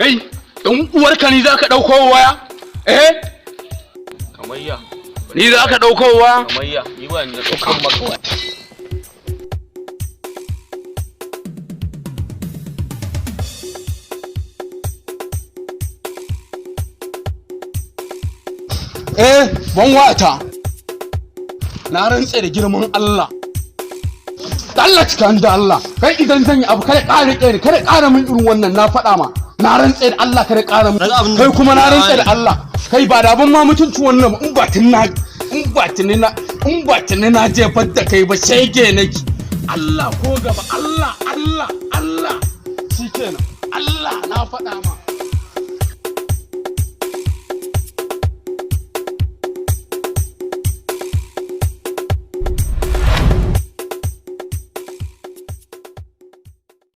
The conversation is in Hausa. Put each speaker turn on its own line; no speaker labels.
Kai, dan uwarka ni zaka dauko waya?
Kamayya.
Ni zaka dauko waya?
Kamayya, ni ba ni da daukan maka waya.
Ban wata. Na rantse da girman Allah. Allah cikan da Allah. Kai idan zan yi abu kada ƙara ƙere, kada ƙara min irin wannan na faɗa ma. Na rantse da Allah kada ƙara min. Kai kuma na rantse da Allah. Kai ba da ban ma mutunci wannan in ba tuni na jefar da kai ba shege nake. Allah ko gaba Allah. Shikenan. Allah na faɗa ma.